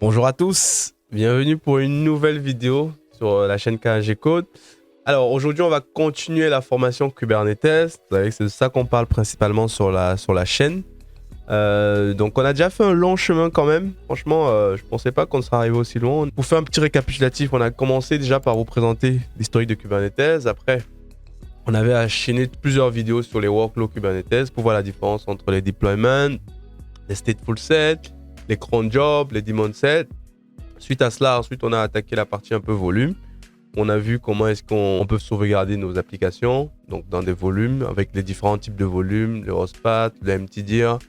Bonjour à tous, bienvenue pour une nouvelle vidéo sur la chaîne KG Code. Alors aujourd'hui on va continuer la formation Kubernetes, vous savez que c'est de ça qu'on parle principalement sur la chaîne. Donc on a déjà fait un long chemin quand même, franchement je pensais pas qu'on serait arrivé aussi loin. Pour faire un petit récapitulatif, on a commencé déjà par vous présenter l'historique de Kubernetes, après on avait enchaîné plusieurs vidéos sur les workflows Kubernetes pour voir la différence entre les deployments, les stateful sets, les cron jobs, les daemon sets. Suite à cela, ensuite, on a attaqué la partie un peu volume. On a vu comment est-ce qu'on peut sauvegarder nos applications, donc dans des volumes, avec les différents types de volumes, le hostpath, le MTDR,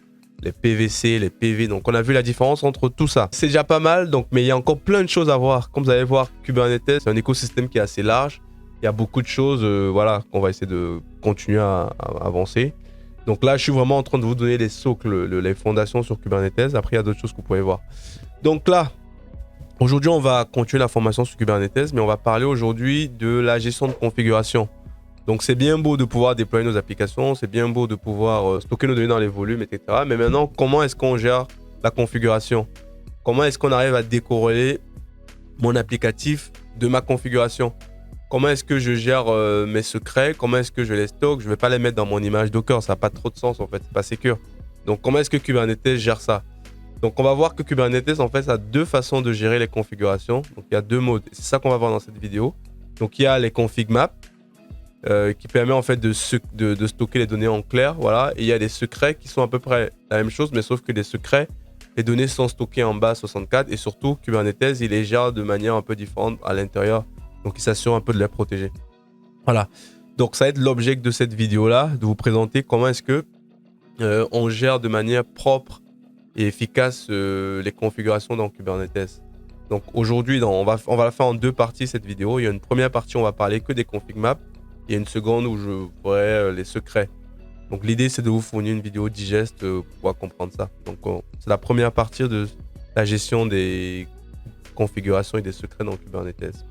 les PVC, les PV. Donc, on a vu la différence entre tout ça. C'est déjà pas mal, donc, mais il y a encore plein de choses à voir. Comme vous allez voir, Kubernetes, c'est un écosystème qui est assez large. Il y a beaucoup de choses voilà, qu'on va essayer de continuer à avancer. Donc là, je suis vraiment en train de vous donner les socles, les fondations sur Kubernetes. Après, il y a d'autres choses que vous pouvez voir. Donc là, aujourd'hui, on va continuer la formation sur Kubernetes, mais on va parler aujourd'hui de la gestion de configuration. Donc c'est bien beau de pouvoir déployer nos applications, c'est bien beau de pouvoir stocker nos données dans les volumes, etc. Mais maintenant, comment est-ce qu'on gère la configuration? Comment est-ce qu'on arrive à décorréler mon applicatif de ma configuration? Comment est-ce que je gère mes secrets? Comment est-ce que je les stocke? Je ne vais pas les mettre dans mon image Docker, ça n'a pas trop de sens en fait, c'est pas sécure. Donc comment est-ce que Kubernetes gère ça? Donc on va voir que Kubernetes en fait a deux façons de gérer les configurations. Donc il y a deux modes, c'est ça qu'on va voir dans cette vidéo. Donc il y a les config maps qui permet en fait de stocker les données en clair, voilà. Et il y a des secrets qui sont à peu près la même chose, mais sauf que les secrets, les données sont stockées en base 64 et surtout Kubernetes il les gère de manière un peu différente à l'intérieur. Donc, il s'assure un peu de les protéger. Voilà. Donc, ça va être l'objet de cette vidéo-là, de vous présenter comment est-ce que on gère de manière propre et efficace les configurations dans Kubernetes. Donc, aujourd'hui, on va la faire en deux parties, cette vidéo. Il y a une première partie où on va parler que des config maps. Il y a une seconde où je ferai les secrets. Donc, l'idée, c'est de vous fournir une vidéo digeste pour pouvoir comprendre ça. Donc, c'est la première partie de la gestion des configurations et des secrets dans Kubernetes.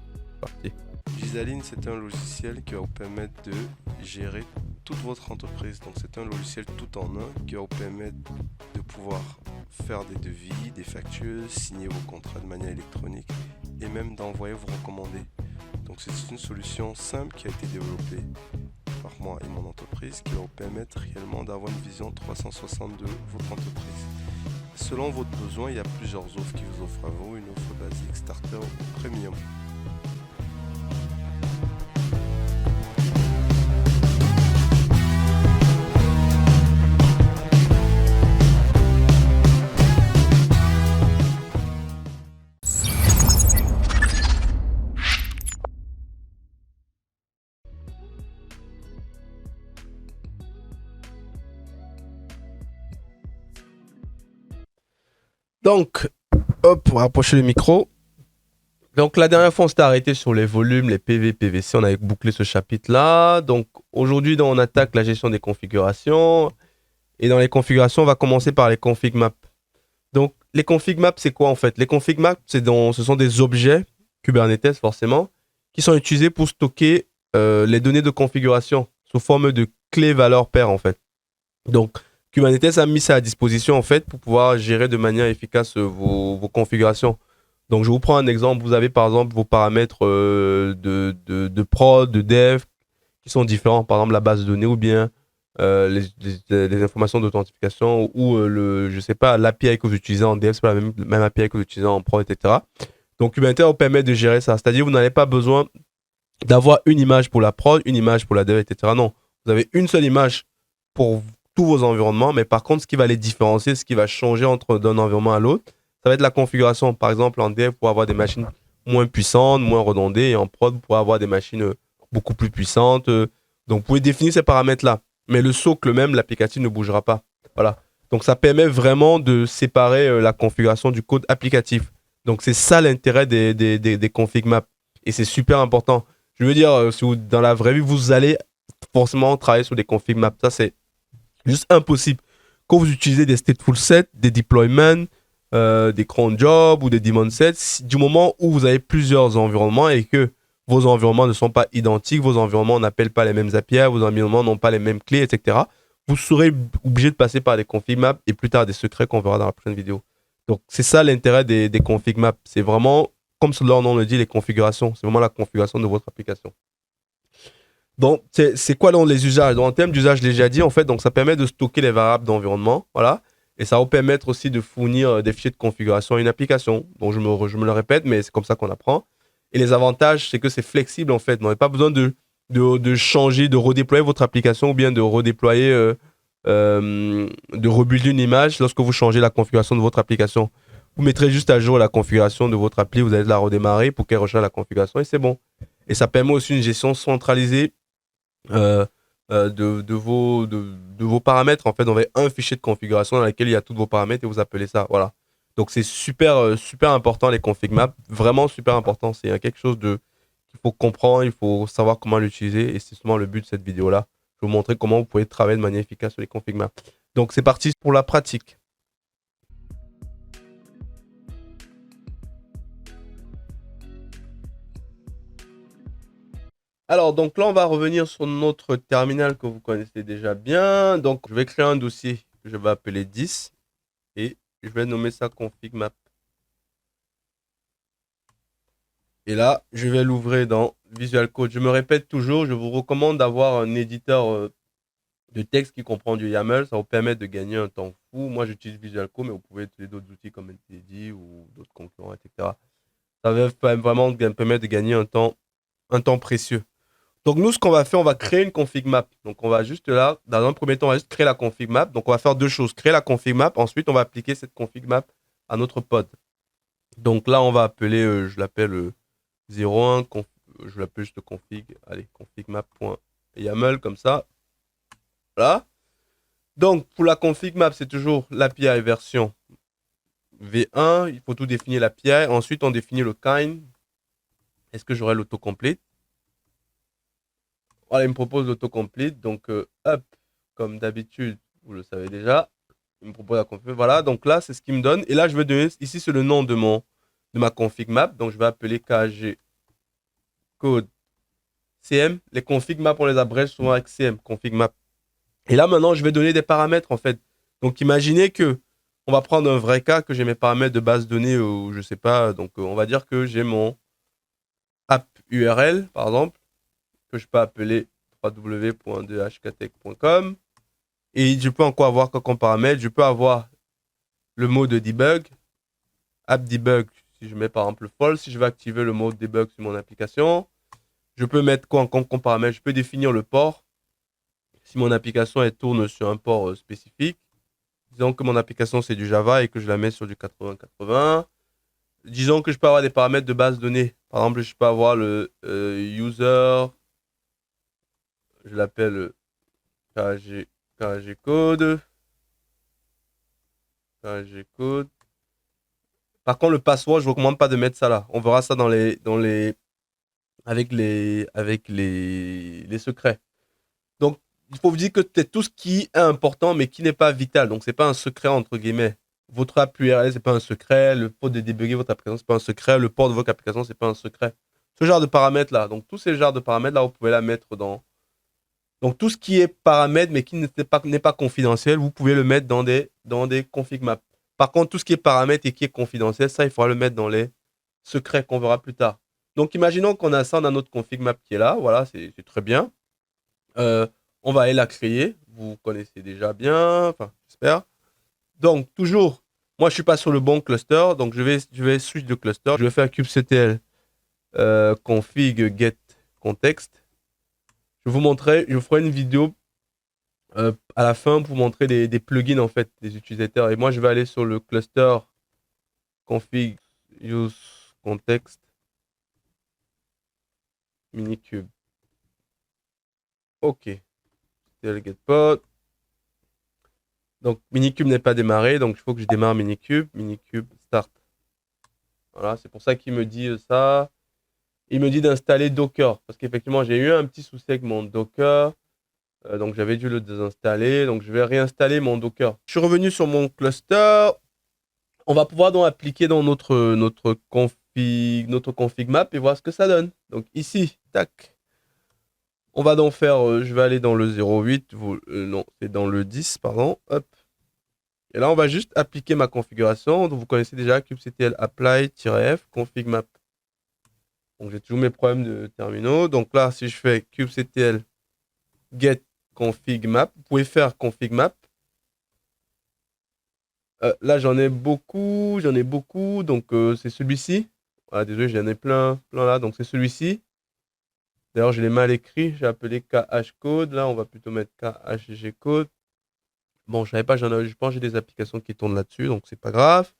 Gisaline, c'est un logiciel qui va vous permettre de gérer toute votre entreprise. Donc c'est un logiciel tout en un qui va vous permettre de pouvoir faire des devis, des factures, signer vos contrats de manière électronique et même d'envoyer vos recommandés. Donc c'est une solution simple qui a été développée par moi et mon entreprise qui va vous permettre réellement d'avoir une vision 360 de votre entreprise. Selon votre besoin, il y a plusieurs offres qui vous offrent à vous, une offre basique, starter ou premium. Donc, hop, on va rapprocher le micro. Donc, la dernière fois, on s'était arrêté sur les volumes, les PV, PVC. On avait bouclé ce chapitre-là. Donc, aujourd'hui, on attaque la gestion des configurations. Et dans les configurations, on va commencer par les config maps. Donc, les config maps, c'est quoi en fait? Les config maps, ce sont des objets, Kubernetes forcément, qui sont utilisés pour stocker les données de configuration sous forme de clés valeurs paires en fait. Donc, Kubernetes a mis ça à disposition en fait pour pouvoir gérer de manière efficace vos configurations. Donc je vous prends un exemple, vous avez par exemple vos paramètres de prod, de dev qui sont différents, par exemple la base de données ou bien les informations d'authentification ou je sais pas, l'API que vous utilisez en dev, c'est pas la même API que vous utilisez en prod, etc. Donc Kubernetes vous permet de gérer ça, c'est-à-dire vous n'avez pas besoin d'avoir une image pour la prod, une image pour la dev, etc. Non, vous avez une seule image pour tous vos environnements, mais par contre, ce qui va les différencier, ce qui va changer d'un environnement à l'autre, ça va être la configuration. Par exemple, en dev, pour avoir des machines moins puissantes, moins redondées, et en prod, pour avoir des machines beaucoup plus puissantes. Donc, vous pouvez définir ces paramètres-là. Mais le socle même, l'applicatif ne bougera pas. Voilà. Donc, ça permet vraiment de séparer la configuration du code applicatif. Donc, c'est ça l'intérêt des config maps. Et c'est super important. Je veux dire, si dans la vraie vie, vous allez forcément travailler sur des config maps. Ça, c'est juste impossible. Quand vous utilisez des stateful sets, des deployments, des cron jobs ou des daemon sets, du moment où vous avez plusieurs environnements et que vos environnements ne sont pas identiques, vos environnements n'appellent pas les mêmes API, vos environnements n'ont pas les mêmes clés, etc., vous serez obligé de passer par des config maps et plus tard des secrets qu'on verra dans la prochaine vidéo. Donc, c'est ça l'intérêt des config maps. C'est vraiment, comme leur nom le dit, les configurations. C'est vraiment la configuration de votre application. Donc, c'est quoi dans les usages? Donc, en termes d'usage, je l'ai déjà dit, en fait, donc ça permet de stocker les variables d'environnement, voilà. Et ça va vous permettre aussi de fournir des fichiers de configuration à une application. Donc, je me le répète, mais c'est comme ça qu'on apprend. Et les avantages, c'est que c'est flexible, en fait. Vous n'avez pas besoin de changer, de redéployer votre application ou bien de redéployer, de rebuilder une image lorsque vous changez la configuration de votre application. Vous mettrez juste à jour la configuration de votre appli, vous allez la redémarrer pour qu'elle recharge la configuration et c'est bon. Et ça permet aussi une gestion centralisée euh, de vos paramètres. En fait, on va un fichier de configuration dans lequel il y a tous vos paramètres et vous appelez ça. Voilà. Donc, c'est super, super important les config maps. Vraiment super important. C'est quelque chose qu'il faut comprendre, il faut savoir comment l'utiliser. Et c'est justement le but de cette vidéo-là. Je vais vous montrer comment vous pouvez travailler de manière efficace sur les config maps. Donc, c'est parti pour la pratique. Alors, donc là, on va revenir sur notre terminal que vous connaissez déjà bien. Donc, je vais créer un dossier que je vais appeler 10 et je vais nommer ça config map. Et là, je vais l'ouvrir dans Visual Code. Je me répète toujours, je vous recommande d'avoir un éditeur de texte qui comprend du YAML. Ça vous permet de gagner un temps fou. Moi, j'utilise Visual Code, mais vous pouvez utiliser d'autres outils comme NTD ou d'autres concurrents, etc. Ça va vraiment permettre de gagner un temps précieux. Donc, nous, ce qu'on va faire, on va créer une config map. Donc, on va juste là, dans un premier temps, on va juste créer la config map. Donc, on va faire deux choses. Créer la config map. Ensuite, on va appliquer cette config map à notre pod. Donc, là, on va appeler, je l'appelle 01, je l'appelle juste config. Allez, config map.yaml, comme ça. Voilà. Donc, pour la config map, c'est toujours l'API version V1. Il faut tout définir l'API. Ensuite, on définit le kind. Est-ce que j'aurai l'autocomplete? Voilà, il me propose l'autocomplete. Donc, hop, comme d'habitude, vous le savez déjà. Il me propose la config. Voilà, donc là, c'est ce qu'il me donne. Et là, je vais donner, ici, c'est le nom de ma config map. Donc, je vais appeler KG code CM. Les config map, on les abrège souvent avec CM, config map. Et là, maintenant, je vais donner des paramètres, en fait. Donc, imaginez que on va prendre un vrai cas, que j'ai mes paramètres de base de données, ou je sais pas. Donc, on va dire que j'ai mon app URL, par exemple, que je peux appeler www.2hktech.com. Et je peux encore avoir comme paramètre, je peux avoir le mot de debug, app debug, si je mets par exemple false, si je veux activer le mode debug sur mon application. Je peux mettre quoi comme paramètre? Je peux définir le port. Si mon application elle tourne sur un port spécifique, disons que mon application c'est du Java et que je la mets sur du 80-80. Disons que je peux avoir des paramètres de base de données. Par exemple, je peux avoir le user, je l'appelle KG code. KG code. Par contre, le password, je ne recommande pas de mettre ça là. On verra ça avec les secrets. Donc, il faut vous dire que c'est tout ce qui est important, mais qui n'est pas vital. Donc, ce n'est pas un secret, entre guillemets. Votre app URL, ce n'est pas un secret. Le port de débugger votre application, ce n'est pas un secret. Le port de votre application, ce n'est pas un secret. Ce genre de paramètres-là. Donc, tous ces genres de paramètres-là, vous pouvez la mettre dans... Donc, tout ce qui est paramètres, mais qui n'est pas confidentiel, vous pouvez le mettre dans des config maps. Par contre, tout ce qui est paramètres et qui est confidentiel, ça, il faudra le mettre dans les secrets qu'on verra plus tard. Donc, imaginons qu'on a ça dans notre config map qui est là. Voilà, c'est très bien. On va aller la créer. Vous connaissez déjà bien. Enfin, j'espère. Donc, toujours, moi, je ne suis pas sur le bon cluster. Donc, je vais switch de cluster. Je vais faire kubectl config get context. Je vous ferai une vidéo à la fin pour vous montrer des plugins en fait des utilisateurs. Et moi, je vais aller sur le cluster config use context minikube. Ok. Get pod. Donc, minikube n'est pas démarré, donc il faut que je démarre minikube. Minikube start. Voilà, c'est pour ça qu'il me dit ça. Il me dit d'installer Docker, parce qu'effectivement, j'ai eu un petit souci avec mon Docker. Donc, j'avais dû le désinstaller. Donc, je vais réinstaller mon Docker. Je suis revenu sur mon cluster. On va pouvoir donc appliquer dans notre config map et voir ce que ça donne. Donc, ici, tac. On va donc faire, je vais aller dans le 08, non, c'est dans le 10, pardon, hop. Et là, on va juste appliquer ma configuration. Donc, vous connaissez déjà kubectl apply-f config map. Donc, j'ai toujours mes problèmes de terminaux. Donc là, si je fais kubectl get config map, vous pouvez faire config map. Là, j'en ai beaucoup. Donc, c'est celui-ci. Voilà, désolé, j'en ai plein là. Donc, c'est celui-ci. D'ailleurs, je l'ai mal écrit. J'ai appelé khcode. Là, on va plutôt mettre khgcode. Bon, je savais pas, je pense que j'ai des applications qui tournent là-dessus, donc c'est pas grave.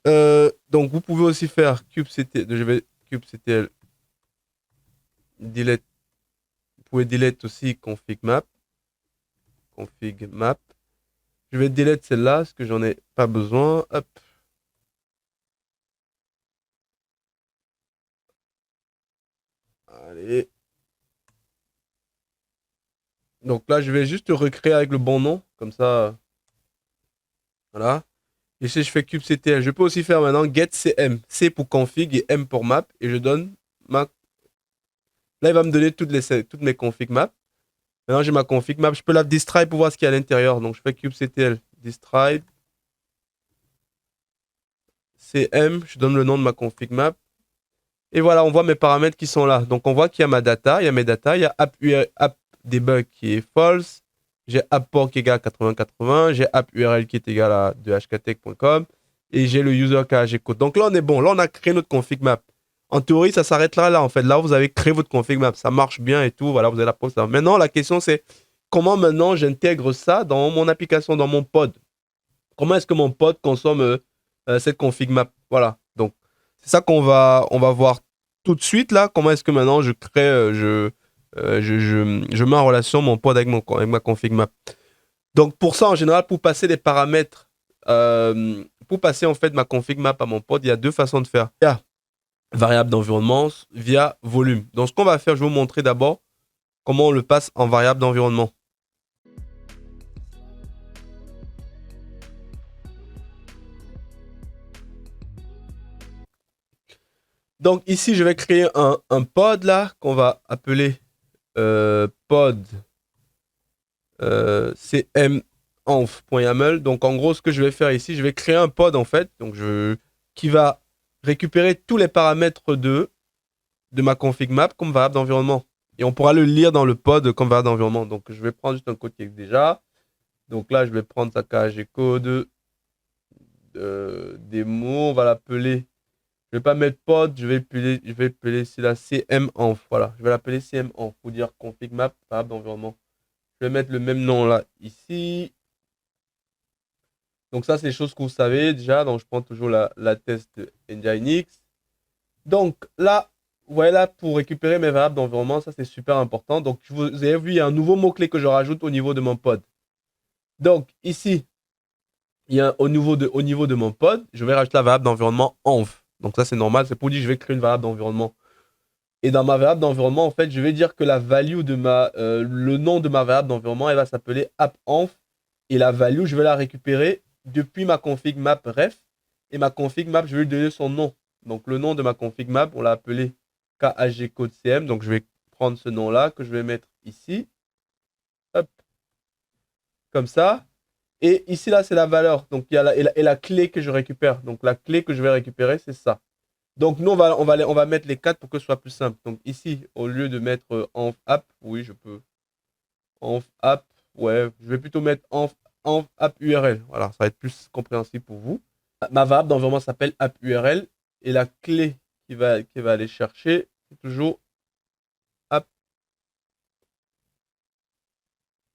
Donc, vous pouvez aussi faire kubectl. Je vais kubectl delete. Vous pouvez delete aussi config map. Config map. Je vais delete celle-là parce que j'en ai pas besoin. Hop. Allez. Donc là, je vais juste recréer avec le bon nom. Comme ça. Voilà. Et si je fais kubectl, je peux aussi faire maintenant get cm. C pour config et m pour map. Et je donne ma. Là, il va me donner toutes mes config maps. Maintenant, j'ai ma config map. Je peux la distribe pour voir ce qu'il y a à l'intérieur. Donc, je fais kubectl distribe cm. Je donne le nom de ma config map. Et voilà, on voit mes paramètres qui sont là. Donc, on voit qu'il y a ma data. Il y a mes data. Il y a app debug qui est false. J'ai apport qui est égal à 8080. J'ai app URL qui est égal à 2hktech.com. Et j'ai le user khgcode. Donc là, on est bon. Là, on a créé notre config map. En théorie, ça s'arrête là, en fait. Là, vous avez créé votre config map. Ça marche bien et tout. Voilà, vous avez la preuve. Maintenant, la question, c'est comment maintenant j'intègre ça dans mon application, dans mon pod. Comment est-ce que mon pod consomme cette config map? Voilà. Donc, c'est ça on va voir tout de suite là. Comment est-ce que maintenant je crée, je mets en relation mon pod avec ma config map. Donc, pour ça, en général, pour passer les paramètres, pour passer en fait ma config map à mon pod, il y a deux façons de faire. Il y a variable d'environnement via volume. Donc, ce qu'on va faire, je vais vous montrer d'abord comment on le passe en variable d'environnement. Donc ici, je vais créer un pod là qu'on va appeler pod cm.env.yaml. Donc en gros, ce que je vais faire ici, je vais créer un pod en fait, qui va récupérer tous les paramètres de ma config map comme variable d'environnement. Et on pourra le lire dans le pod comme variable d'environnement. Donc je vais prendre juste un code qui existe déjà. Donc là, je vais prendre sa khgcode démo, on va l'appeler. Je vais pas mettre pod, je vais appeler ici la cm.env. Voilà, je vais l'appeler cm.env pour dire config map variable d'environnement. Je vais mettre le même nom là, ici. Donc ça, c'est des choses que vous savez déjà. Donc je prends toujours la test de Nginx. Donc là, voilà, pour récupérer mes variables d'environnement, ça c'est super important. Donc vous avez vu, il y a un nouveau mot-clé que je rajoute au niveau de mon pod. Donc ici, il y a au niveau de mon pod, je vais rajouter la variable d'environnement env. Donc ça c'est normal, c'est pour dire que je vais créer une variable d'environnement. Et dans ma variable d'environnement, en fait, je vais dire que la value de le nom de ma variable d'environnement, elle va s'appeler app.env. Et la value, je vais la récupérer depuis ma config map ref. Et ma config map, je vais lui donner son nom. Donc le nom de ma config map, on l'a appelé khgcodecm. Donc je vais prendre ce nom-là que je vais mettre ici. Hop. Comme ça. Et ici, là, c'est la valeur. Donc il y a la clé que je récupère. Donc la clé que je vais récupérer, c'est ça. Donc, nous, on va mettre les 4 pour que ce soit plus simple. Donc, ici, au lieu de mettre env app, oui, je peux. Env app, ouais, je vais plutôt mettre env app URL. Voilà, ça va être plus compréhensible pour vous. Ma variable d'environnement s'appelle app URL et la clé qui va aller chercher, c'est toujours app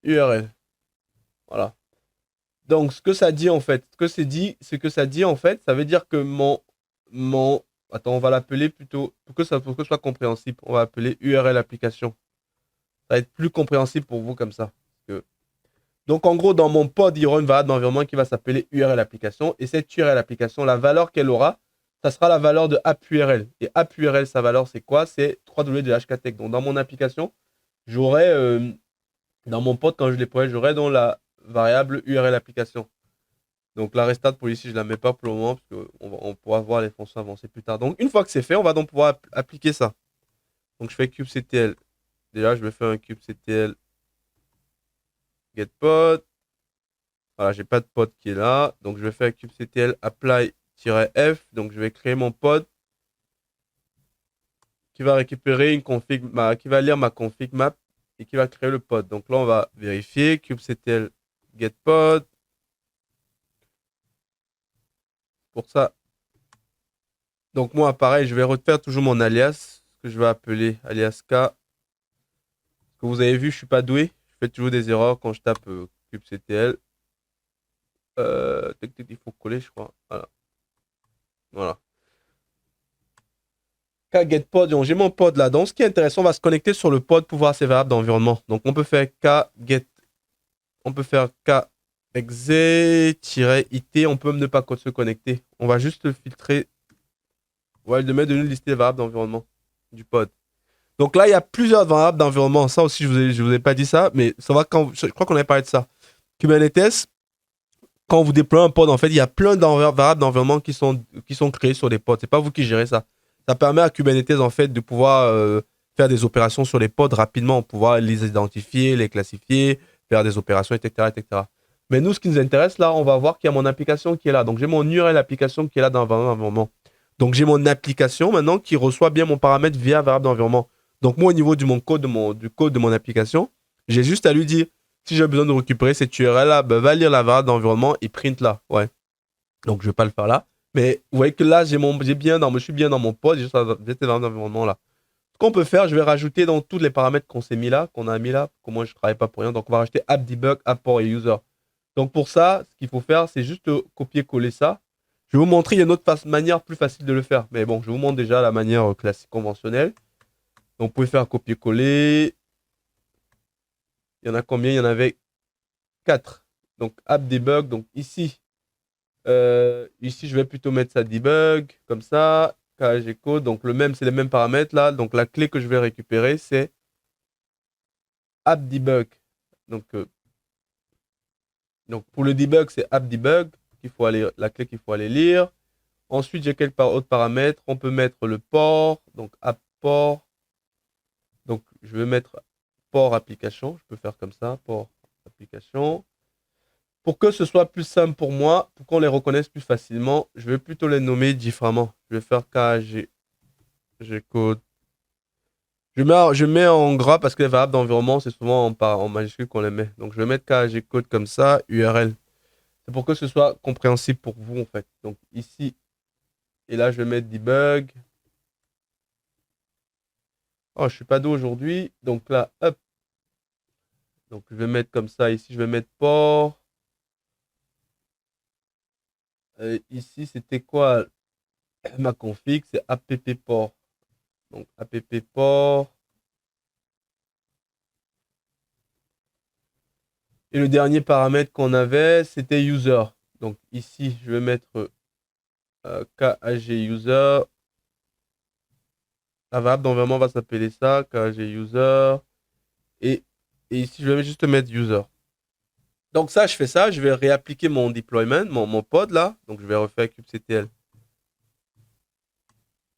URL. Voilà. Donc, ce que ça dit en fait, ce que ça dit en fait, ça veut dire que attends, on va l'appeler plutôt, pour que ce soit compréhensible, on va appeler URL application. Ça va être plus compréhensible pour vous comme ça. Donc, en gros, dans mon pod, il y aura une variable d'environnement qui va s'appeler URL application. Et cette URL application, la valeur qu'elle aura, ça sera la valeur de app URL. Et app URL, sa valeur, c'est quoi? C'est 3W de HKTech. Donc, dans mon application, j'aurai, dans mon pod, quand je l'ai j'aurai dans la variable URL application. Donc la restart pour ici, je ne la mets pas pour le moment parce qu'on pourra voir les fonctions avancées plus tard. Donc une fois que c'est fait, on va donc pouvoir appliquer ça. Donc je fais kubectl. Déjà, je vais faire un kubectl getPod. Voilà, j'ai pas de pod qui est là. Donc je vais faire kubectl apply-f. Donc je vais créer mon pod qui va récupérer une config, qui va lire ma config map et qui va créer le pod. Donc là, on va vérifier kubectl get pod. Pour ça, donc moi, pareil, je vais refaire toujours mon alias que je vais appeler alias k. Que vous avez vu, je suis pas doué. Je fais toujours des erreurs quand je tape kubectl. Il faut coller, je crois. Voilà. Voilà. K-get-pod, donc j'ai mon pod là. Donc ce qui est intéressant, on va se connecter sur le pod pour voir ces variables d'environnement. Donc on peut faire k-get, on peut faire k-exe-it, on peut même ne pas se connecter. On va juste filtrer. Ouais, de mettre de nous lister les variables d'environnement du pod. Donc là, il y a plusieurs variables d'environnement. Ça aussi, je vous ai pas dit ça, mais ça va quand, je crois qu'on avait parlé de ça. Kubernetes, quand vous déployez un pod, en fait, il y a plein de variables d'environnement qui sont créées sur les pods. C'est pas vous qui gérez ça. Ça permet à Kubernetes, en fait, de pouvoir faire des opérations sur les pods rapidement, pouvoir les identifier, les classifier, faire des opérations, etc., etc. Mais nous, ce qui nous intéresse, là, on va voir qu'il y a mon application qui est là. Donc, j'ai mon URL application qui est là dans l'environnement. Donc, j'ai mon application maintenant qui reçoit bien mon paramètre via variable d'environnement. Donc, moi, au niveau du code de mon application, j'ai juste à lui dire, si j'ai besoin de récupérer cette URL-là, ben, va lire la variable d'environnement et print là. Ouais. Donc, je ne vais pas le faire là. Mais vous voyez que là, je suis bien dans mon pod, j'ai juste cette variable d'environnement là. Ce qu'on peut faire, je vais rajouter dans tous les paramètres qu'on s'est mis là, qu'on a mis là, que moi, je ne travaille pas pour rien. Donc, on va rajouter app debug, app port et user. Donc, pour ça, ce qu'il faut faire, c'est juste copier-coller ça. Je vais vous montrer, il y a une autre manière plus facile de le faire. Mais bon, je vous montre déjà la manière classique conventionnelle. Donc, vous pouvez faire copier-coller. Il y en a combien? Il y en avait 4. Donc, app debug. Donc, ici, je vais plutôt mettre ça debug, comme ça. KG code. Donc, c'est les mêmes paramètres là. Donc, la clé que je vais récupérer, c'est app debug. Donc, pour le debug, c'est app debug, la clé qu'il faut aller lire. Ensuite, j'ai quelques autres paramètres. On peut mettre le port, donc app port. Donc, je vais mettre port application. Je peux faire comme ça, port application. Pour que ce soit plus simple pour moi, pour qu'on les reconnaisse plus facilement, je vais plutôt les nommer différemment. Je vais faire KG code. Je mets en gras parce que les variables d'environnement, c'est souvent en majuscule qu'on les met. Donc, je vais mettre KG code comme ça, URL. C'est pour que ce soit compréhensible pour vous, en fait. Donc, ici, et là, je vais mettre debug. Oh, je suis pas d'eau aujourd'hui. Donc là, hop. Donc, je vais mettre comme ça. Ici, je vais mettre port. Ici, c'était quoi ma config? C'est app port. Donc, app port. Et le dernier paramètre qu'on avait, c'était user. Donc, ici, je vais mettre KAG user. La variable d'environnement va s'appeler ça, KAG user. Et ici, je vais juste mettre user. Donc ça, je fais ça, je vais réappliquer mon deployment, mon pod là. Donc je vais refaire kubectl.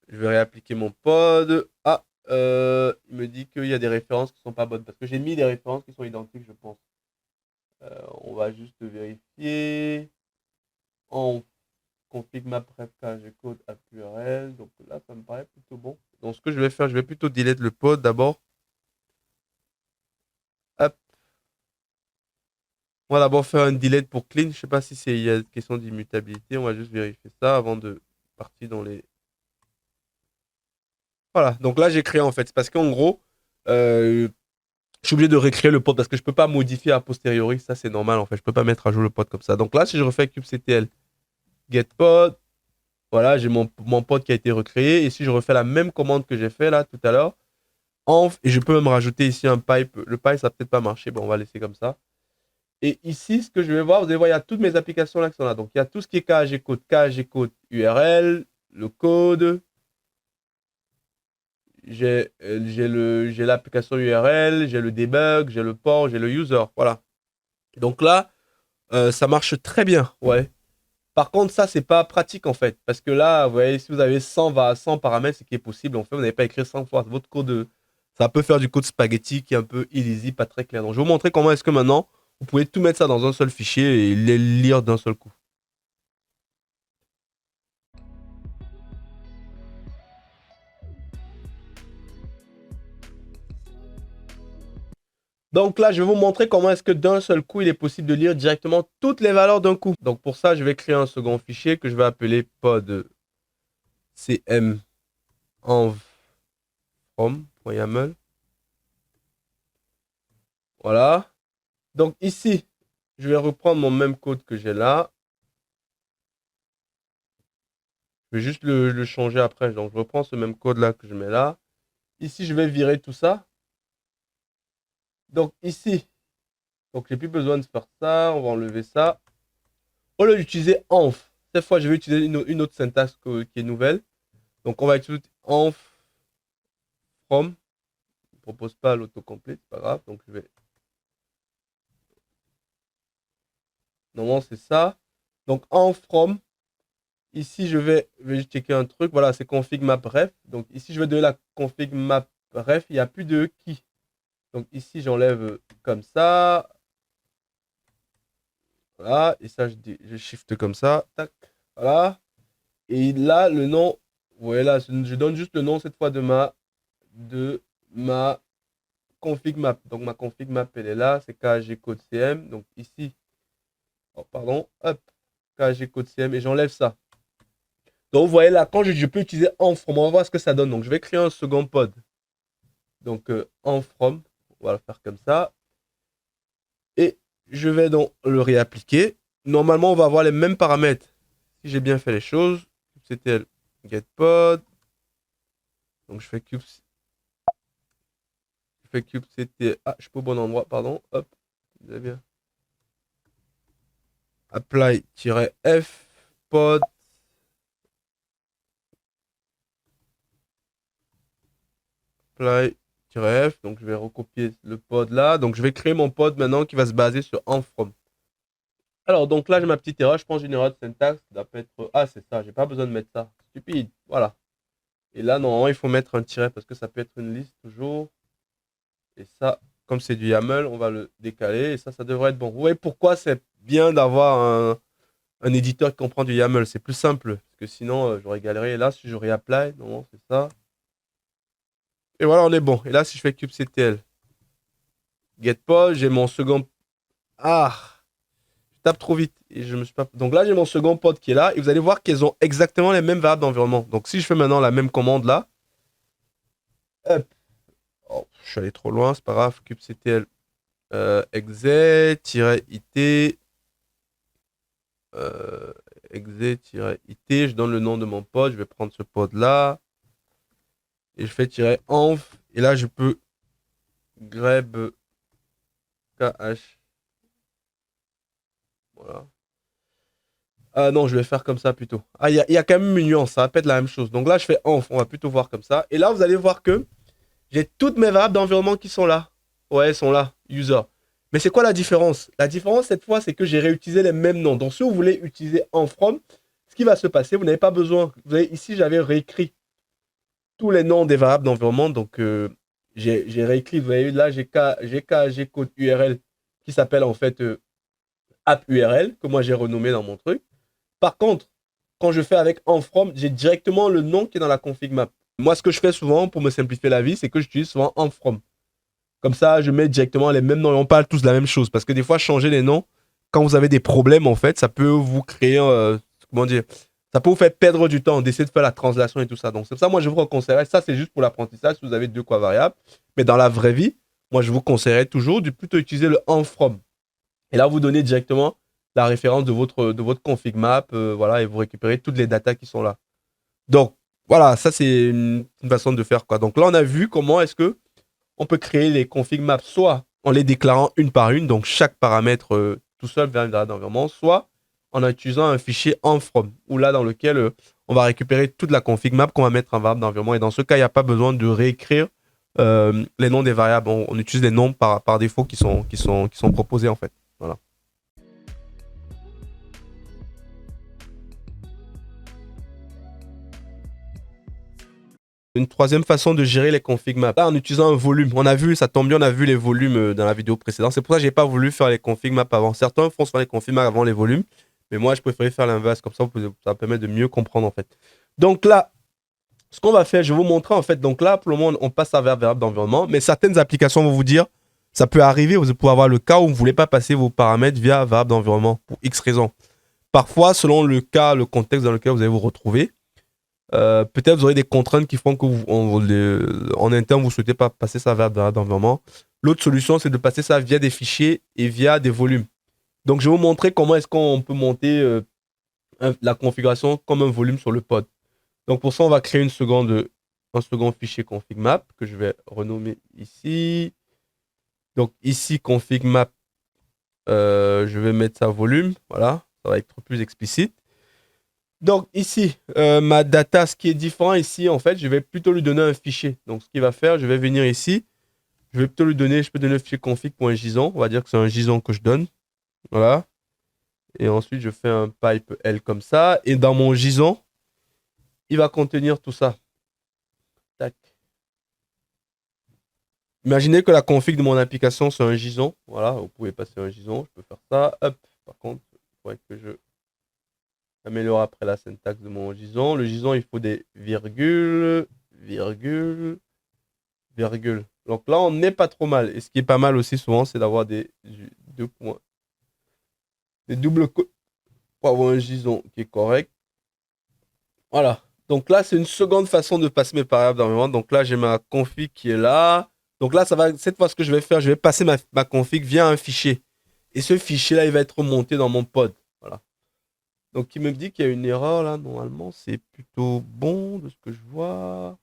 Je vais réappliquer mon pod. Ah, il me dit qu'il y a des références qui ne sont pas bonnes. Parce que j'ai mis des références qui sont identiques, je pense. On va juste vérifier. En config map ref kgcode app URL. Donc là, ça me paraît plutôt bon. Donc ce que je vais faire, je vais plutôt delete le pod d'abord. Hop. On va d'abord faire un delete pour clean. Je ne sais pas si il y a une question d'immutabilité. On va juste vérifier ça avant de partir dans les... Voilà, donc là j'ai créé en fait. C'est parce qu'en gros, je suis obligé de récréer le pod parce que je ne peux pas modifier a posteriori. Ça c'est normal en fait. Je ne peux pas mettre à jour le pod comme ça. Donc là, si je refais kubectl get pod, voilà, j'ai mon pod qui a été recréé. Et si je refais la même commande que j'ai fait là tout à l'heure, et je peux même rajouter ici un pipe. Le pipe, ça va peut-être pas marcher. Bon, on va laisser comme ça. Et ici, ce que je vais voir, vous allez voir, il y a toutes mes applications là qui sont là. Donc il y a tout ce qui est KG code URL, le code. J'ai l'application URL, j'ai le debug, j'ai le port, j'ai le user. Voilà. Donc là, ça marche très bien. Ouais. Par contre, ça, c'est pas pratique en fait. Parce que là, vous voyez, si vous avez 100 paramètres, ce qui est possible, en fait, vous n'avez pas écrit 100 fois votre code. Ça peut faire du code spaghetti qui est un peu illisible, pas très clair. Donc, je vais vous montrer comment est-ce que maintenant, vous pouvez tout mettre ça dans un seul fichier et les lire d'un seul coup. Donc là, je vais vous montrer comment est-ce que d'un seul coup, il est possible de lire directement toutes les valeurs d'un coup. Donc pour ça, je vais créer un second fichier que je vais appeler pod cm env from.yaml. Voilà. Donc ici, je vais reprendre mon même code que j'ai là. Je vais juste le changer après. Donc je reprends ce même code là que je mets là. Ici, je vais virer tout ça. Donc ici, donc j'ai plus besoin de faire ça. On va enlever ça. Au lieu d'utiliser env, cette fois, je vais utiliser une autre syntaxe qui est nouvelle. Donc on va utiliser env from. Je ne propose pas l'autocomplete, c'est pas grave. Donc je vais. Normalement, c'est ça. Donc env from. Ici, je vais juste checker un truc. Voilà, c'est config map ref. Donc ici, je vais donner la config map ref. Il n'y a plus de qui. Donc ici, j'enlève comme ça. Voilà. Et ça, je shift comme ça. Tac. Voilà. Et là, le nom, vous voyez là, je donne juste le nom cette fois de ma config map. Donc ma config map, elle est là. C'est KG code CM. Donc ici, oh, pardon, hop, KG code CM. Et j'enlève ça. Donc, vous voyez là, quand je peux utiliser en from, on va voir ce que ça donne. Donc, je vais créer un second pod. Donc, en from, on va le faire comme ça. Et je vais donc le réappliquer. Normalement, on va avoir les mêmes paramètres. Si j'ai bien fait les choses, c'était get pod. Donc, je fais kubectl. Ah, je suis pas au bon endroit, pardon. Hop, vous avez bien. Apply-f pod. Apply-f. Donc, je vais recopier le pod là. Donc, je vais créer mon pod maintenant qui va se baser sur en from. Alors, donc là, j'ai ma petite erreur. Je pense une erreur de syntaxe. Ça doit être. Ah, c'est ça. J'ai pas besoin de mettre ça. Stupide. Voilà. Et là, normalement, il faut mettre un tiret parce que ça peut être une liste toujours. Et ça, comme c'est du YAML, on va le décaler. Et ça devrait être bon. Vous voyez pourquoi c'est bien d'avoir un éditeur qui comprend du YAML. C'est plus simple. Parce que sinon, j'aurais galéré. Et là, si je réapply, non, c'est ça. Et voilà, on est bon. Et là, si je fais kubectl getPod, j'ai mon second. Ah! Tape trop vite et je me suis pas. Donc là, j'ai mon second pod qui est là et vous allez voir qu'ils ont exactement les mêmes variables d'environnement. Donc si je fais maintenant la même commande là, hop, oh, je suis allé trop loin, c'est pas grave. kubectl exe-it exe-it, je donne le nom de mon pod, je vais prendre ce pod là et je fais -env et là je peux grep kh. Voilà. Ah non, je vais faire comme ça plutôt. Ah, il y a quand même une nuance, ça va pas être la même chose. Donc là, je fais env, on va plutôt voir comme ça. Et là, vous allez voir que j'ai toutes mes variables d'environnement qui sont là. Ouais, elles sont là, user. Mais c'est quoi la différence? La différence, cette fois, c'est que j'ai réutilisé les mêmes noms. Donc si vous voulez utiliser en from, ce qui va se passer, vous n'avez pas besoin. Vous voyez, ici, j'avais réécrit tous les noms des variables d'environnement. Donc j'ai réécrit, vous voyez, là, j'ai code URL qui s'appelle en fait app URL, que moi j'ai renommé dans mon truc. Par contre, quand je fais avec en from, j'ai directement le nom qui est dans la config map. Moi, ce que je fais souvent pour me simplifier la vie, c'est que j'utilise souvent en from. Comme ça, je mets directement les mêmes noms et on parle tous de la même chose. Parce que des fois, changer les noms, quand vous avez des problèmes, en fait, ça peut vous créer, comment dire, ça peut vous faire perdre du temps d'essayer de faire la translation et tout ça. Donc, c'est ça, moi, je vous conseillerais. Ça, c'est juste pour l'apprentissage si vous avez deux quoi variables. Mais dans la vraie vie, moi, je vous conseillerais toujours de plutôt utiliser le en from. Et là, vous donnez directement la référence de votre config map, voilà, et vous récupérez toutes les datas qui sont là. Donc, voilà, ça c'est une façon de faire quoi. Donc là, on a vu comment est-ce que on peut créer les config maps, soit en les déclarant une par une, donc chaque paramètre tout seul vers une variable d'environnement, soit en utilisant un fichier en from, ou là dans lequel on va récupérer toute la config map qu'on va mettre en variable d'environnement. Et dans ce cas, il n'y a pas besoin de réécrire les noms des variables. On utilise les noms par défaut qui sont proposés en fait. Voilà. une troisième façon de gérer les config maps. Là, en utilisant un volume. On a vu, ça tombe bien, on a vu les volumes dans la vidéo précédente. C'est pour ça que j'ai pas voulu faire les config maps avant. Certains font faire les config maps avant les volumes. Mais moi, je préférais faire l'inverse. Comme ça, ça permet de mieux comprendre, en fait. Donc là, ce qu'on va faire, je vais vous montrer, en fait. Donc là, pour le moment, on passe à variable d'environnement. Mais certaines applications vont vous dire, ça peut arriver, vous pouvez avoir le cas où vous ne voulez pas passer vos paramètres via variable d'environnement pour X raisons. Parfois, selon le cas, le contexte dans lequel vous allez vous retrouver, peut-être vous aurez des contraintes qui font que en interne, vous ne souhaitez pas passer ça vers variable d'environnement. L'autre solution, c'est de passer ça via des fichiers et via des volumes. Donc, je vais vous montrer comment est-ce qu'on peut monter la configuration comme un volume sur le pod. Donc, pour ça, on va créer un second fichier config map que je vais renommer ici. Donc, ici, config map, je vais mettre ça volume. Voilà, ça va être plus explicite. Donc, ici, ma data, ce qui est différent ici, en fait, je vais plutôt lui donner un fichier. Donc, ce qu'il va faire, je vais venir ici. Je vais plutôt lui donner, je peux donner le fichier config.json. On va dire que c'est un JSON que je donne. Voilà. Et ensuite, je fais un pipe L comme ça. Et dans mon JSON, il va contenir tout ça. Tac. Imaginez que la config de mon application, c'est un JSON. Voilà, vous pouvez passer un JSON. Je peux faire ça. Hop. Par contre, il faudrait que je améliore après la syntaxe de mon JSON. Le JSON, il faut des virgules, virgules, virgules. Donc là, on n'est pas trop mal. Et ce qui est pas mal aussi souvent, c'est d'avoir des deux points. Des doubles côtes pour avoir un JSON qui est correct. Voilà. Donc là, c'est une seconde façon de passer mes variables d'environnement. Donc là, j'ai ma config qui est là. Donc là, cette fois, ce que je vais faire, je vais passer ma config via un fichier. Et ce fichier-là, il va être remonté dans mon pod. Voilà. Donc, il me dit qu'il y a une erreur là. Normalement, c'est plutôt bon de ce que je vois.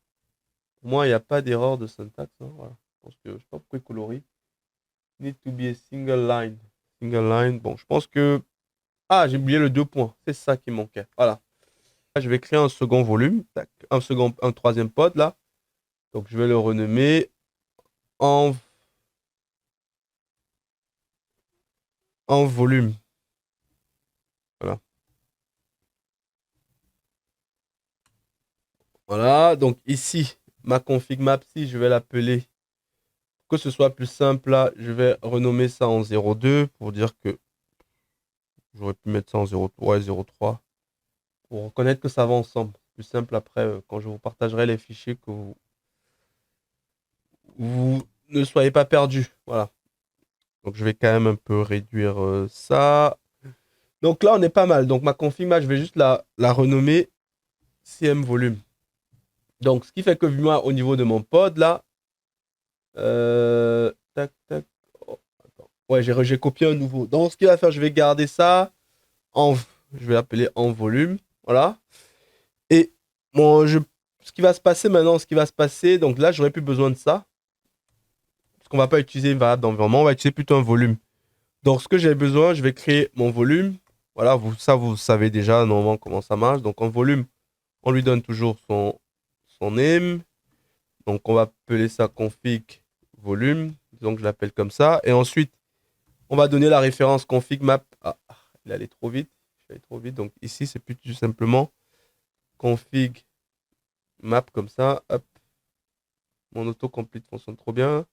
Pour moi, il n'y a pas d'erreur de syntaxe. Hein. Voilà. Je pense que, je sais pas pourquoi il colorie. Need to be a single line. Single line. Bon, je pense que... Ah, j'ai oublié le 2 points. C'est ça qui manquait. Voilà. Là, je vais créer un second volume. Tac. Un troisième pod là. Donc, je vais le renommer en volume. Voilà. Voilà. Donc, ici, ma config map, si je vais l'appeler, que ce soit plus simple, là, je vais renommer ça en 02 pour dire que j'aurais pu mettre ça en 03, 03 pour reconnaître que ça va ensemble. Plus simple après, quand je vous partagerai les fichiers, que vous ne soyez pas perdus. Voilà. Donc, je vais quand même un peu réduire ça. Donc là, on est pas mal. Donc, ma config map, je vais juste la renommer CM volume. Donc, ce qui fait que moi, au niveau de mon pod, là, tac, tac. Oh, attends. Ouais, j'ai copié un nouveau. Donc, ce qu'il va faire, je vais garder ça je vais appeler en volume. Voilà. Et bon, ce qui va se passer maintenant, donc là, j'aurais plus besoin de ça. Parce qu'on va pas utiliser une variable d'environnement, on va utiliser plutôt un volume. Donc, ce que j'ai besoin, je vais créer mon volume. Voilà, vous savez déjà normalement comment ça marche. Donc, en volume, on lui donne toujours son name. Donc, on va appeler ça config volume. Donc, je l'appelle comme ça. Et ensuite, on va donner la référence config map. Ah, il allait trop vite. Trop vite. Donc, ici, c'est plus tout simplement config map comme ça. Hop. Mon autocomplete fonctionne trop bien.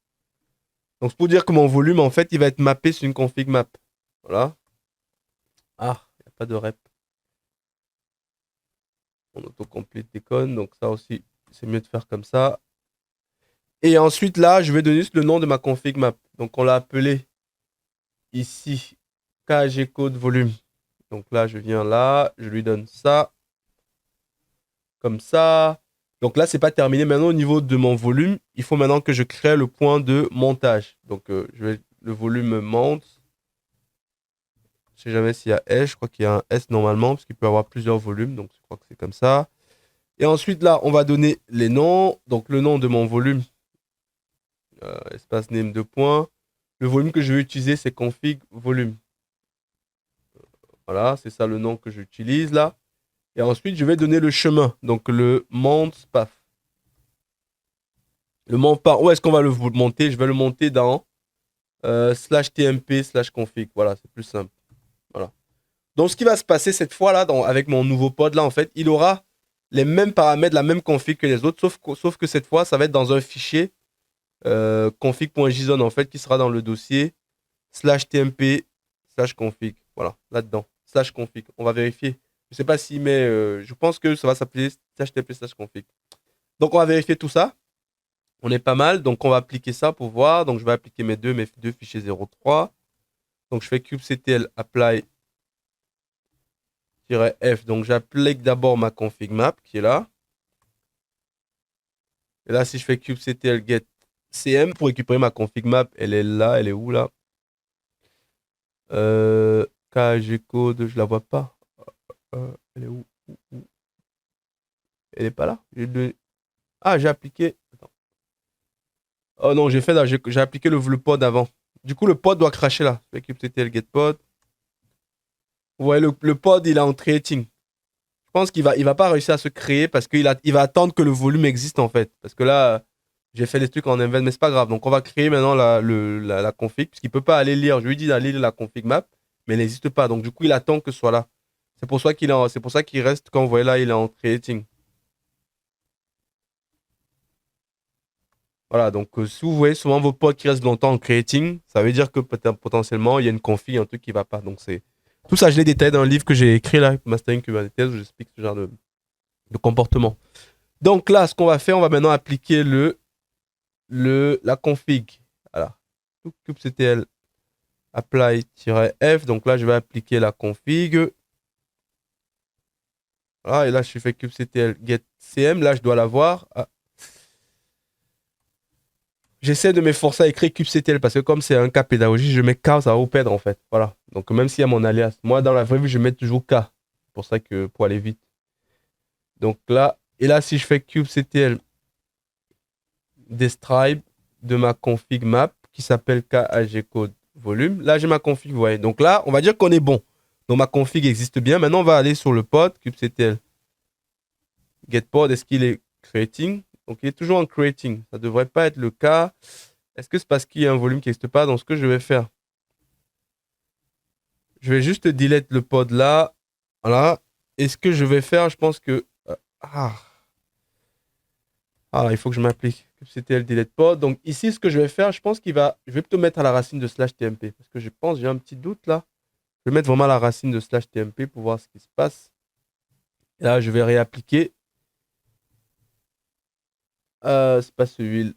Donc, c'est pour dire que mon volume, en fait, il va être mappé sur une config map. Voilà. Ah, il n'y a pas de rep. Mon autocomplete déconne. Donc, ça aussi, c'est mieux de faire comme ça. Et ensuite, là, je vais donner le nom de ma config map. Donc, on l'a appelé ici KG code volume. Donc là, je viens là, je lui donne ça. Comme ça. Donc là, c'est pas terminé. Maintenant, au niveau de mon volume, il faut maintenant que je crée le point de montage. Donc, le volume monte. Je sais jamais s'il y a S. Je crois qu'il y a un S normalement, parce qu'il peut y avoir plusieurs volumes. Donc, je crois que c'est comme ça. Et ensuite, là, on va donner les noms. Donc, le nom de mon volume. Espace name 2 points. Le volume que je vais utiliser, c'est config volume. Voilà, c'est ça le nom que j'utilise là. Et ensuite, je vais donner le chemin. Donc, le mount path. Le mount path, où est-ce qu'on va le monter? Je vais le monter dans /tmp/config. Voilà, c'est plus simple. Voilà. Donc, ce qui va se passer cette fois-là, avec mon nouveau pod là, en fait, il aura les mêmes paramètres, la même config que les autres, sauf que cette fois, ça va être dans un fichier config.json en fait, qui sera dans le dossier /tmp /config. Voilà, là-dedans, /config. On va vérifier. Je sais pas s'il met, je pense que ça va s'appeler /tmp /config. Donc, on va vérifier tout ça. On est pas mal. Donc, on va appliquer ça pour voir. Donc, je vais appliquer mes deux fichiers 03. Donc, je fais kubectl apply -f. Donc, j'applique d'abord ma config map qui est là. Et là, si je fais kubectl get cm pour récupérer ma config map, elle est là. Elle est où là? KG code, je la vois pas. Elle est où? Elle est pas là. Ah, j'ai appliqué. Attends. Oh non, j'ai appliqué le pod avant. Du coup, le pod doit cracher là. Je fais kubectl get pod. Ouais, le pod, il est en creating. Je pense il va pas réussir à se créer parce il va attendre que le volume existe en fait. Parce que là, j'ai fait les trucs en invent, mais c'est pas grave. Donc, on va créer maintenant la config, puisqu'il peut pas aller lire. Je lui dis d'aller lire la config map, mais elle n'existe pas. Donc, du coup, il attend que ce soit là. C'est pour ça qu'il reste, quand vous voyez là, il est en creating. Voilà, donc si vous voyez souvent vos pods qui restent longtemps en creating, ça veut dire que potentiellement, il y a une config, un truc qui va pas. Donc, c'est tout ça, je l'ai détaillé dans un livre que j'ai écrit là, Mastering Kubernetes, où j'explique ce genre de comportement. Donc là, ce qu'on va faire, on va maintenant appliquer la config. Voilà. kubectl apply-f. Donc là, je vais appliquer la config. Voilà, et là, je fais kubectl get cm. Là, je dois l'avoir. Ah. J'essaie de m'efforcer à écrire kubectl parce que comme c'est un cas pédagogique, je mets K, ça va vous perdre en fait. Voilà. Donc même s'il y a mon alias, moi dans la vraie vie, je mets toujours K. C'est pour ça que pour aller vite. Donc là, et là, si je fais kubectl describe de ma config map qui s'appelle KAG code volume. Là, j'ai ma config, vous voyez. Donc là, on va dire qu'on est bon. Donc ma config existe bien. Maintenant, on va aller sur le pod, kubectl get pod. Est-ce qu'il est creating? Donc il est toujours en creating. Ça ne devrait pas être le cas. Est-ce que c'est parce qu'il y a un volume qui n'existe pas? Donc ce que je vais faire, je vais juste delete le pod là. Voilà. Et ce que je vais faire, je pense que... il faut que je m'applique. kubectl delete pod. Donc ici, ce que je vais faire, je pense je vais plutôt mettre à la racine de /tmp. Parce que je pense, j'ai un petit doute là. Je vais mettre vraiment à la racine de /tmp pour voir ce qui se passe. Et là, je vais réappliquer. C'est pas celui-là.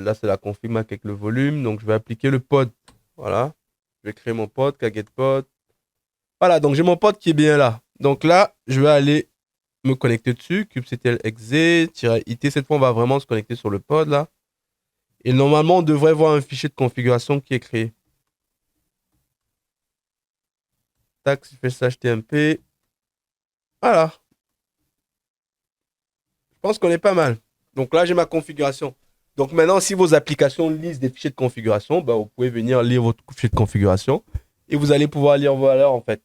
Là, c'est la config Mac avec le volume. Donc, je vais appliquer le pod. Voilà. Je vais créer mon pod, kgetpod. Voilà, donc j'ai mon pod qui est bien là. Donc là, je vais aller me connecter dessus. kubectl exe-it. Cette fois, on va vraiment se connecter sur le pod là. Et normalement, on devrait voir un fichier de configuration qui est créé. Tac, je fais /tmp. Voilà. Je pense qu'on est pas mal. Donc là, j'ai ma configuration. Donc maintenant, si vos applications lisent des fichiers de configuration, vous pouvez venir lire votre fichier de configuration et vous allez pouvoir lire vos valeurs en fait.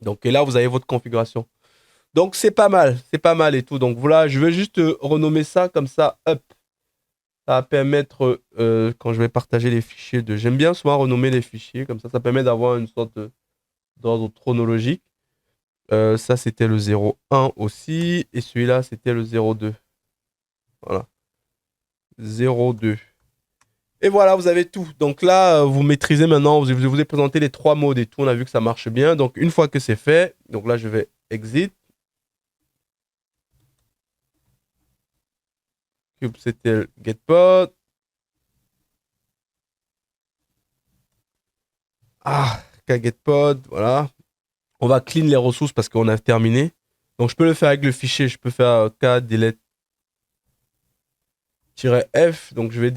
Donc et là, vous avez votre configuration. Donc c'est pas mal et tout. Donc voilà, je vais juste renommer ça comme ça, up. Ça va permettre, quand je vais partager les fichiers j'aime bien souvent renommer les fichiers, comme ça permet d'avoir une sorte d'ordre chronologique. Ça, c'était le 01 aussi, et celui-là, c'était le 02. Voilà. 02. Et voilà, vous avez tout. Donc là, vous maîtrisez maintenant, je vous ai présenté les 3 modes et tout, on a vu que ça marche bien. Donc une fois que c'est fait, donc là, je vais exit. kubectl get pod. kgetpod, voilà. On va clean les ressources parce qu'on a terminé. Donc je peux le faire avec le fichier, je peux faire kdelete-f. Donc je vais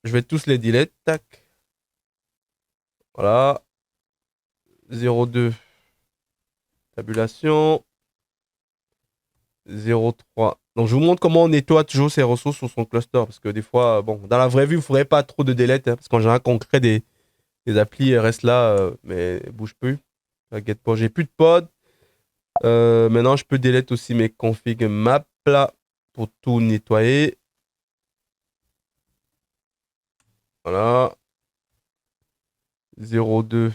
je vais tous les delete, tac. Voilà. 02 tabulation. 03. Donc je vous montre comment on nettoie toujours ses ressources sur son cluster. Parce que des fois, bon, dans la vraie vie, vous ne ferez pas trop de delete. Parce qu'en général, quand on crée des applis, elles restent là, mais elles ne bougent plus. Get-pod, j'ai plus de pod. Maintenant, je peux delete aussi mes configs map là pour tout nettoyer. Voilà. 02.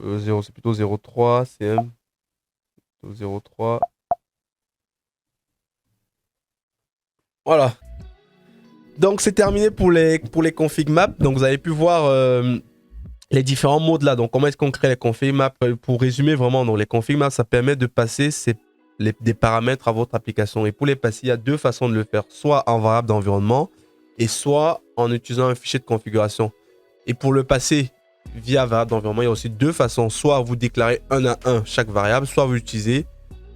0, c'est plutôt 03, CM. 0.3. Voilà. Donc c'est terminé pour les config maps. Donc vous avez pu voir les différents modes là. Donc comment est-ce qu'on crée les config maps? Pour résumer vraiment, donc les config maps, ça permet de passer des paramètres à votre application. Et pour les passer, il y a deux façons de le faire. Soit en variable d'environnement et soit en utilisant un fichier de configuration. Et pour le passer via variable d'environnement, il y a aussi deux façons. Soit vous déclarez un à un chaque variable, soit vous utilisez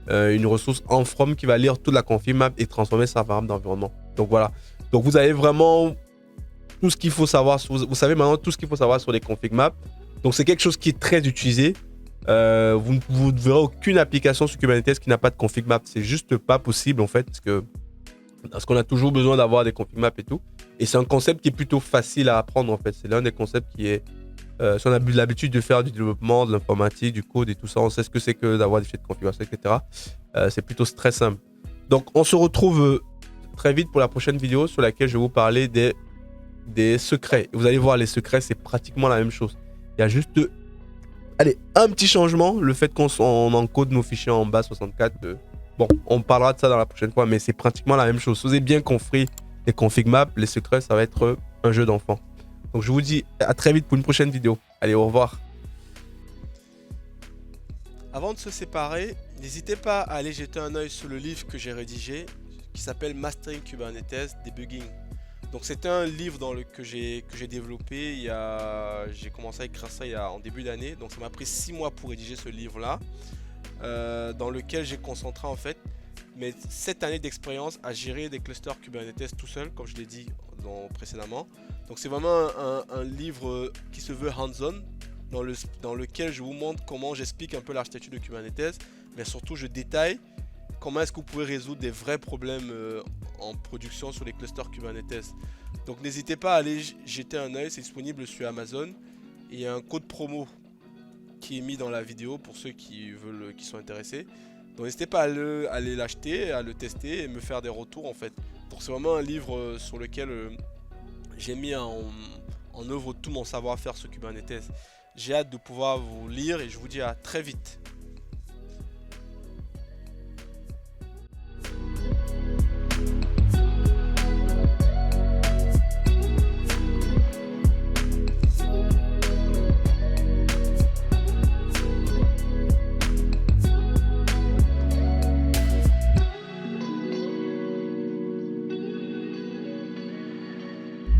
une ressource en from qui va lire toute la config map et transformer sa variable d'environnement. Donc voilà. Donc vous avez vraiment tout ce qu'il faut savoir. Vous savez maintenant tout ce qu'il faut savoir sur les config maps. Donc c'est quelque chose qui est très utilisé. Vous ne verrez aucune application sur Kubernetes qui n'a pas de config map. C'est juste pas possible en fait parce qu'on a toujours besoin d'avoir des config maps et tout. Et c'est un concept qui est plutôt facile à apprendre en fait. C'est l'un des concepts qui est si on a l'habitude de faire du développement, de l'informatique, du code et tout ça, on sait ce que c'est que d'avoir des fichiers de configuration, etc. C'est plutôt très simple. Donc on se retrouve très vite pour la prochaine vidéo sur laquelle je vais vous parler des secrets. Et vous allez voir, les secrets, c'est pratiquement la même chose. Il y a juste un petit changement, le fait qu'on encode nos fichiers en base 64. Bon, on parlera de ça dans la prochaine fois, mais c'est pratiquement la même chose. Si vous avez bien compris les config maps, les secrets, ça va être un jeu d'enfant. Donc je vous dis à très vite pour une prochaine vidéo. Allez, au revoir. Avant de se séparer, n'hésitez pas à aller jeter un œil sur le livre que j'ai rédigé qui s'appelle Mastering Kubernetes Debugging. Donc c'est un livre que j'ai développé j'ai commencé à écrire ça en début d'année. Donc ça m'a pris 6 mois pour rédiger ce livre-là, dans lequel j'ai concentré en fait mes 7 années d'expérience à gérer des clusters Kubernetes tout seul, comme je l'ai dit précédemment. Donc c'est vraiment un livre qui se veut hands-on, dans lequel je vous montre comment j'explique un peu l'architecture de Kubernetes, mais surtout je détaille comment est-ce que vous pouvez résoudre des vrais problèmes en production sur les clusters Kubernetes. Donc n'hésitez pas à aller jeter un œil, c'est disponible sur Amazon. Et il y a un code promo qui est mis dans la vidéo pour ceux qui sont intéressés. Donc n'hésitez pas à aller l'acheter, à le tester et me faire des retours en fait. Donc c'est vraiment un livre sur lequel j'ai mis en œuvre tout mon savoir-faire sur Kubernetes. J'ai hâte de pouvoir vous lire et je vous dis à très vite.